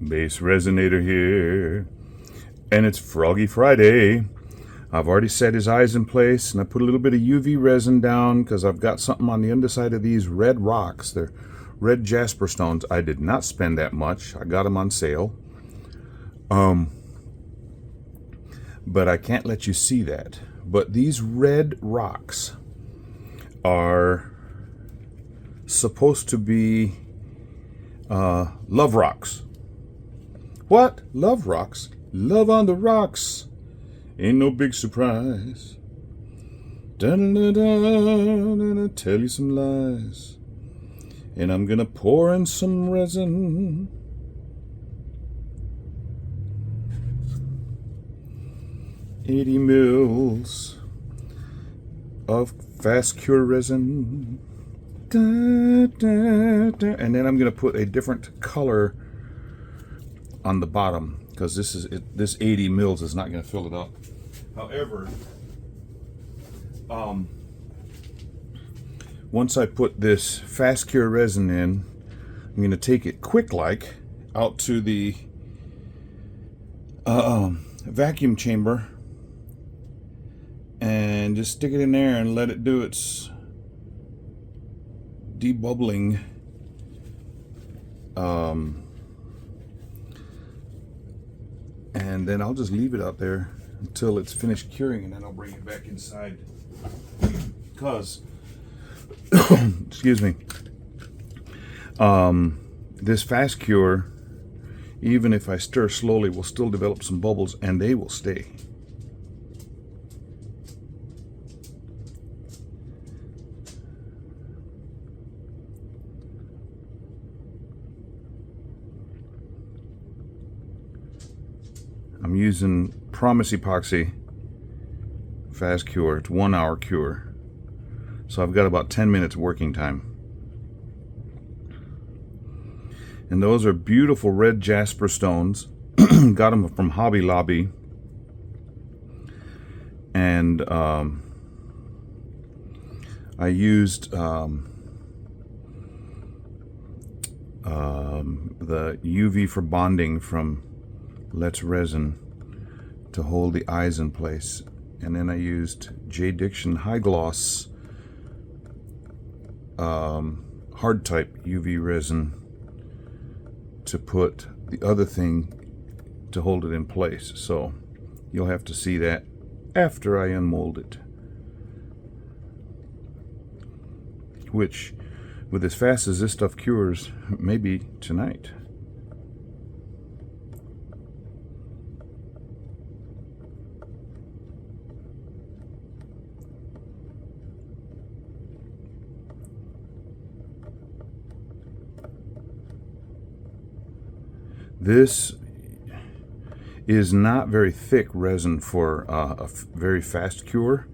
BassResinator here, and it's Froggy Friday. I've already set his eyes in place, and I put a little bit of UV resin down because I've got something on the underside of these red rocks. They're red jasper stones. I did not spend that much. I got them on sale. But I can't let you see that. But these red rocks are supposed to be love rocks. What? Love rocks? Love on the rocks. Ain't no big surprise. Dun-dun-dun-dun, and I tell you some lies. And I'm gonna pour in some resin. $80 mils of fast cure resin. Da, da, da. And then I'm gonna put a different color on the bottom because this 80 mils is not going to fill it up. However, once I put this fast cure resin in, I'm going to take it quick like out to the vacuum chamber and just stick it in there and let it do its debubbling and then I'll just leave it out there until it's finished curing, and then I'll bring it back inside because excuse me, this fast cure, even if I stir slowly, will still develop some bubbles and they will stay. I'm using Promise Epoxy Fast Cure. It's 1 hour cure. So I've got about 10 minutes working time. And those are beautiful red jasper stones. Got them from Hobby Lobby. And I used the UV for bonding from Let's Resin to hold the eyes in place, and then I used J. Diction High Gloss hard type UV resin to put the other thing to hold it in place. So you'll have to see that after I unmold it, which with as fast as this stuff cures, maybe tonight. This is not very thick resin for a very fast cure,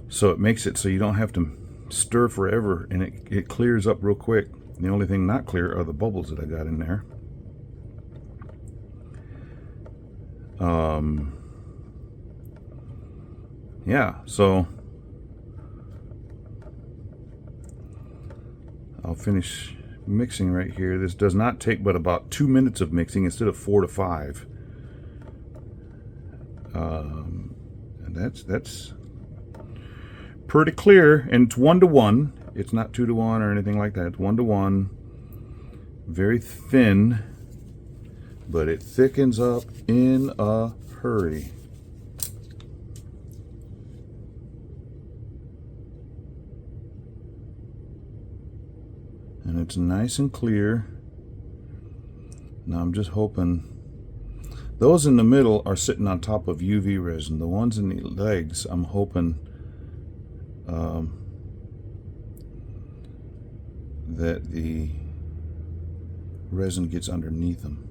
so it makes it so you don't have to stir forever, and it clears up real quick. The only thing not clear are the bubbles that I got in there. Yeah, so I'll finish mixing right here. This does not take but about 2 minutes of mixing instead of 4 to 5. And that's pretty clear, and it's 1 to 1. It's not 2 to 1 or anything like that. It's 1 to 1. Very thin, but it thickens up in a hurry. And it's nice and clear. Now I'm just hoping those in the middle are sitting on top of UV resin. The ones in the legs, I'm hoping that the resin gets underneath them.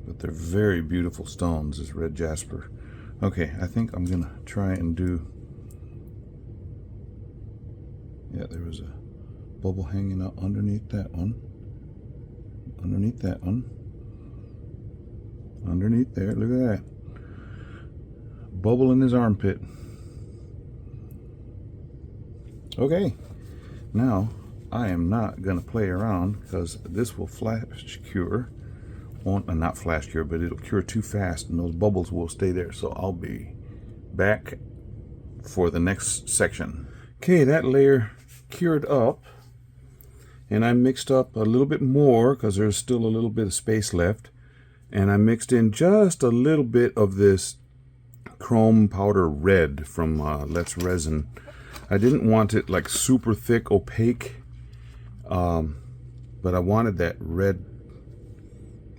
But they're very beautiful stones, this red jasper. Okay, I think I'm gonna try and do. Yeah, there was a bubble hanging out underneath that one. Underneath that one. Underneath there, look at that. Bubble in his armpit. Okay, Now, I am not going to play around because this will flash cure. Won't, not flash cure, but it'll cure too fast and those bubbles will stay there. So I'll be back for the next section. Okay, that layer cured up. And I mixed up a little bit more because there's still a little bit of space left. And I mixed in just a little bit of this chrome powder red from Let's Resin. I didn't want it like super thick, opaque, but I wanted that red,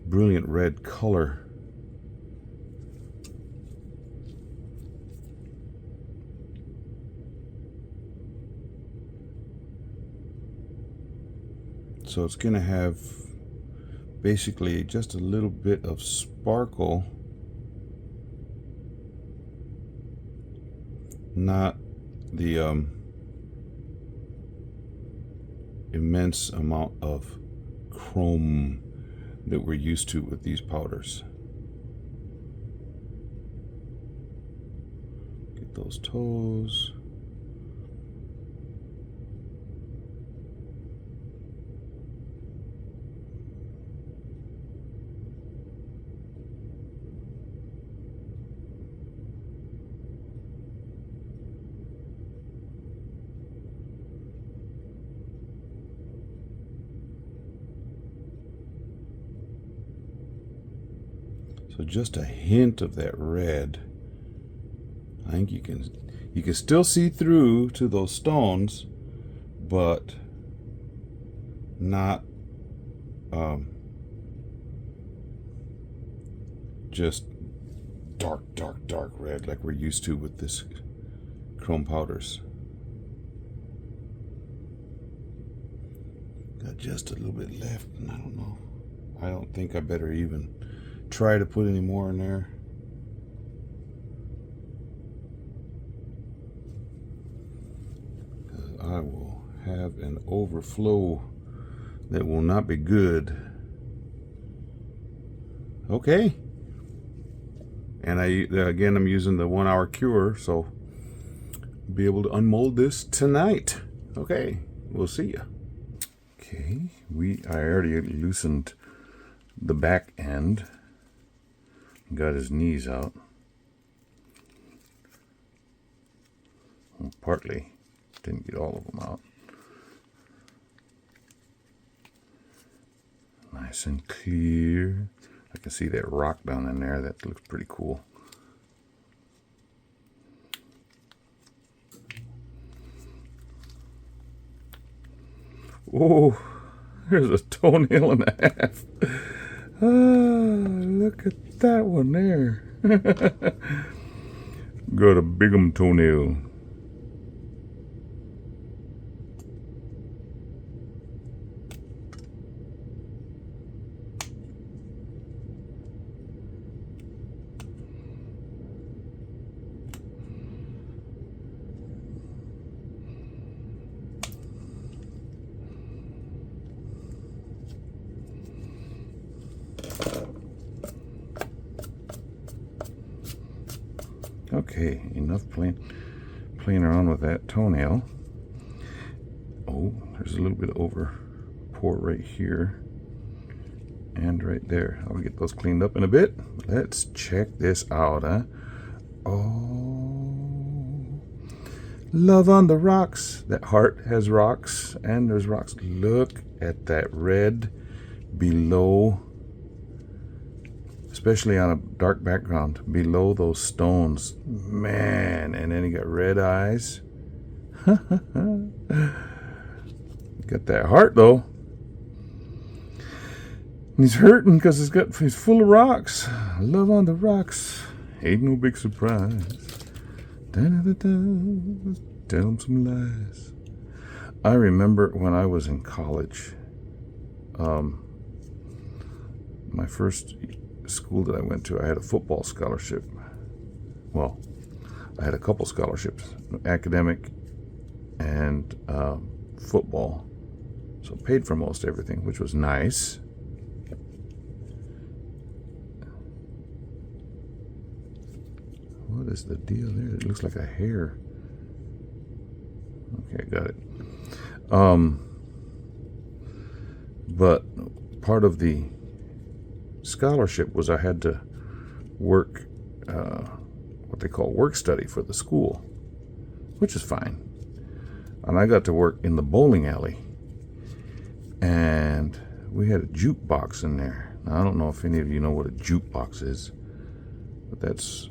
brilliant red color. So it's going to have basically just a little bit of sparkle, not the immense amount of chrome that we're used to with these powders. Get those toes. So just a hint of that red. I think you can still see through to those stones, but not just dark red like we're used to with this chrome powders. Got just a little bit left, and I don't know. I don't think I better even try to put any more in there. I will have an overflow that will not be good. Okay. And again, I'm using the 1 hour cure, so be able to unmold this tonight. Okay, we'll see ya. Okay, I already loosened the back end. Got his knees out. Well, partly. Didn't get all of them out. Nice and clear. I can see that rock down in there. That looks pretty cool. Oh, there's a toenail and a half. Ah, look at that one there. Got a big'em toenail. Okay, enough playing around with that toenail. Oh, there's a little bit of over pour right here and right there. I'll get those cleaned up in a bit. Let's check this out, huh? Oh, love on the rocks. That heart has rocks, and there's rocks. Look at that red below, especially on a dark background, below those stones. Man, and then he got red eyes. Got that heart though. And he's hurting because he's full of rocks. Love on the rocks. Ain't no big surprise. Da-da-da-da. Tell him some lies. I remember when I was in college, my first school that I went to, I had a football scholarship. Well, I had a couple scholarships, academic and football. So paid for most everything, which was nice. What is the deal there? It looks like a hair. Okay, got it. But part of the scholarship was I had to work what they call work study for the school, which is fine. And I got to work in the bowling alley, and we had a jukebox in there. Now, I don't know if any of you know what a jukebox is, but that's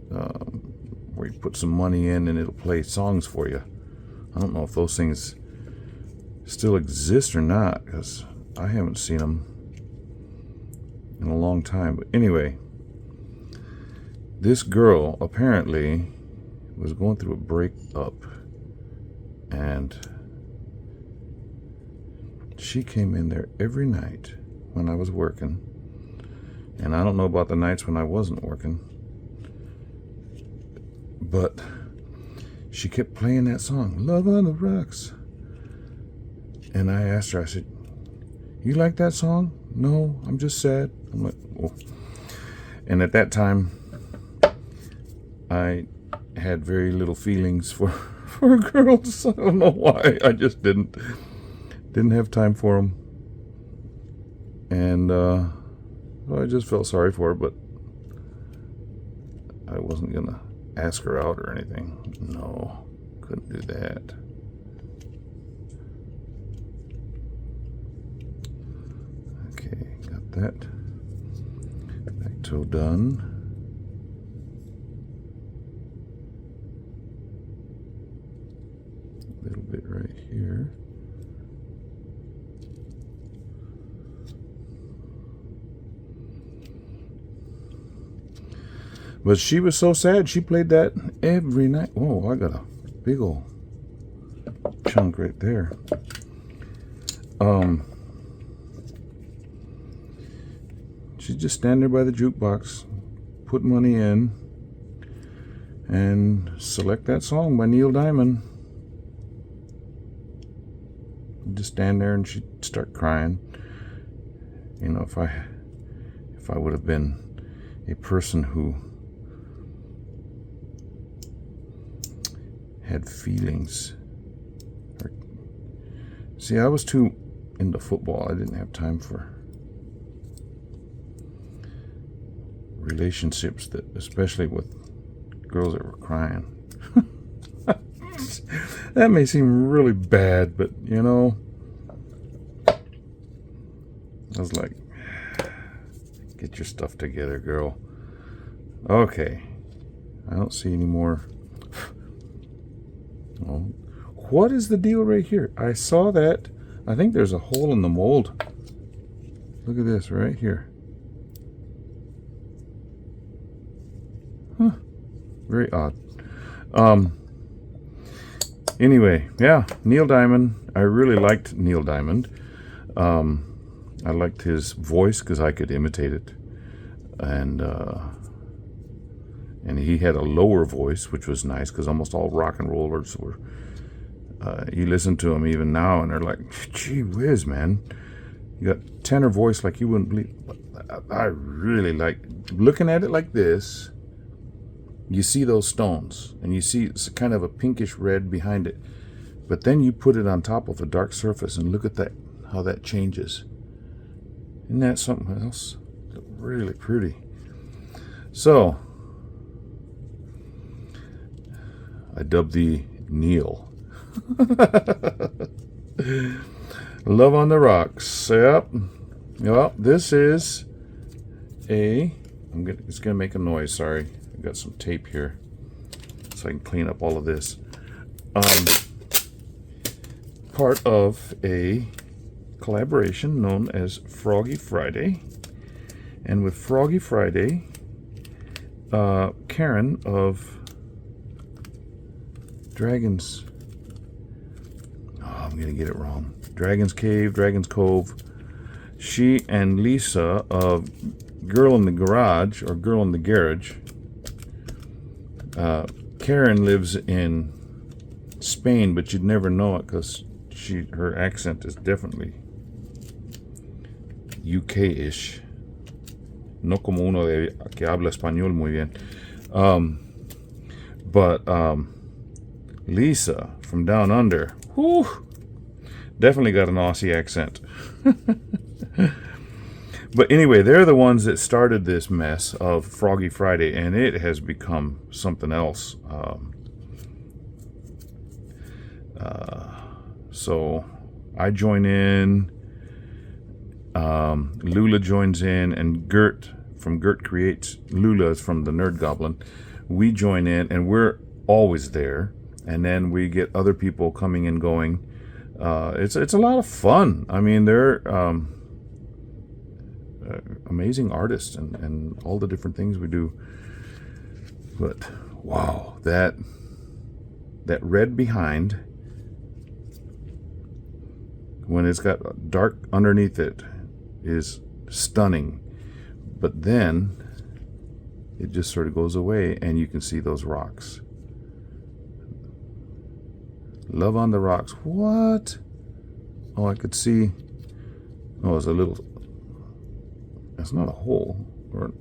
where you put some money in and it'll play songs for you. I don't know if those things still exist or not, because I haven't seen them in a long time. But anyway, this girl apparently was going through a breakup, and she came in there every night when I was working, and I don't know about the nights when I wasn't working, but she kept playing that song, Love on the Rocks. And I asked her, I said, you like that song? No, I'm just sad. I'm like, oh. And at that time, I had very little feelings for girls. I don't know why. I just didn't have time for them. And well, I just felt sorry for her, but I wasn't going to ask her out or anything. No, couldn't do that. Okay, got that. Back toe done. A little bit right here. But she was so sad. She played that every night. Oh, I got a big old chunk right there. She'd just stand there by the jukebox, put money in, and select that song by Neil Diamond. Just stand there and she'd start crying. You know, if I would have been a person who had feelings. See, I was too into football. I didn't have time for relationships, that, especially with girls that were crying. That may seem really bad, but you know, I was like, get your stuff together, girl. Okay, I don't see any more. Oh, what is the deal right here? I saw that. I think there's a hole in the mold. Look at this right here. Huh. Very odd. Anyway, yeah, Neil Diamond. I really liked Neil Diamond. I liked his voice because I could imitate it, and he had a lower voice, which was nice because almost all rock and rollers were. You listen to them even now, and they're like, "Gee whiz, man! You got tenor voice like you wouldn't believe." I really like looking at it like this. You see those stones, and you see it's kind of a pinkish red behind it, but then you put it on top of a dark surface, and look at that, how that changes. Isn't that something else? Really pretty. So I dubbed the Neil. Love on the Rocks. Yep. Well, this is it's gonna make a noise. Sorry, I've got some tape here so I can clean up all of this. Part of a collaboration known as Froggy Friday, and with Froggy Friday, Karen of Dragons. Oh, I'm gonna get it wrong. Dragon's Cave, Dragon's Cove. She and Lisa of Girl in the Garage, or Girl in the Garage. Karen lives in Spain, but you'd never know it because her accent is definitely UK-ish. No como uno que habla español muy bien. But Lisa from down under, Whew. Definitely got an Aussie accent. But anyway, they're the ones that started this mess of Froggy Friday, and it has become something else. So I join in, Lula joins in, and Gert from Gert Creates, Lula is from the Nerd Goblin. We join in, and we're always there. And then we get other people coming and going. It's a lot of fun. I mean, they're amazing artists and all the different things we do. But wow, that red behind, when it's got dark underneath it, is stunning. But then it just sort of goes away and you can see those rocks. Love on the Rocks. What? Oh, I could see. Oh, it's a little. It's not a hole. Or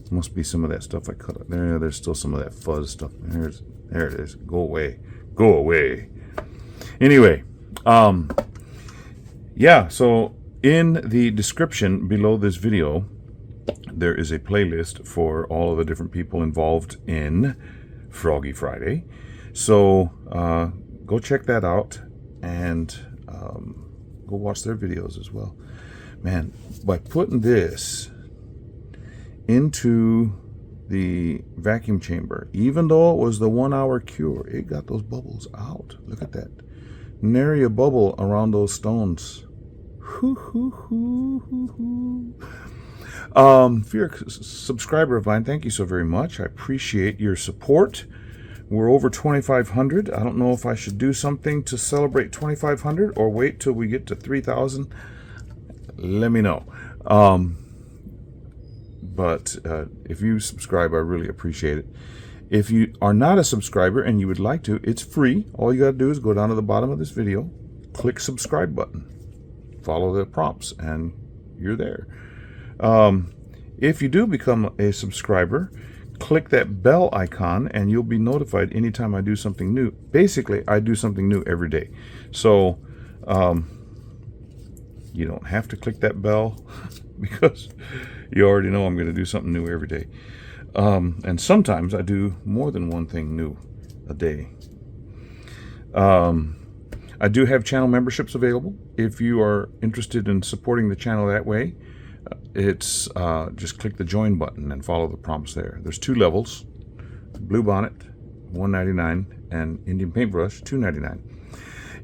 it must be some of that stuff I cut up. There's still some of that fuzz stuff. There it is. Go away. Go away. Anyway, yeah. So in the description below this video, there is a playlist for all of the different people involved in Froggy Friday. So go check that out and go watch their videos as well. Man, by putting this into the vacuum chamber, even though it was the 1 hour cure, it got those bubbles out. Look at that. Nary a bubble around those stones. If you're a subscriber of mine, thank you so very much. I appreciate your support. We're over 2,500. I don't know if I should do something to celebrate 2,500 or wait till we get to 3,000. Let me know. But if you subscribe, I really appreciate it. If you are not a subscriber and you would like to, it's free. All you got to do is go down to the bottom of this video, click subscribe button, follow the prompts, and you're there. If you do become a subscriber, click that bell icon and you'll be notified anytime I do something new. Basically, I do something new every day. So you don't have to click that bell because you already know I'm going to do something new every day. And sometimes I do more than one thing new a day. I do have channel memberships available. If you are interested in supporting the channel that way, it's just click the join button and follow the prompts there. There's 2 levels: Blue Bonnet $1.99 and Indian Paintbrush $2.99.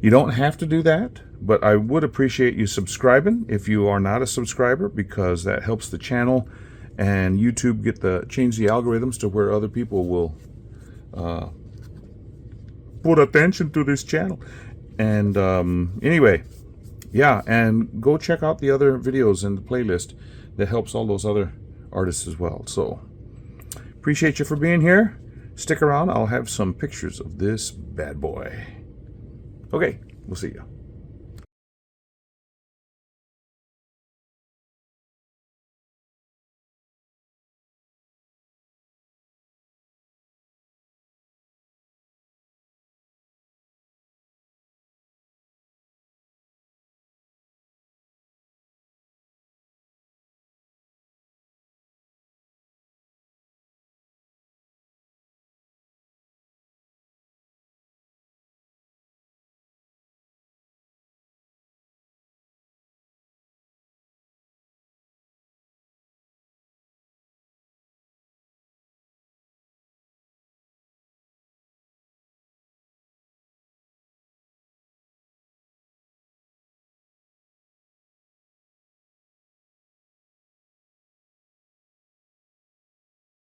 You don't have to do that, but I would appreciate you subscribing if you are not a subscriber, because that helps the channel and YouTube change the algorithms to where other people will put attention to this channel. And anyway, yeah, and go check out the other videos in the playlist that helps all those other artists as well. So appreciate you for being here. Stick around. I'll have some pictures of this bad boy. Okay, we'll see you.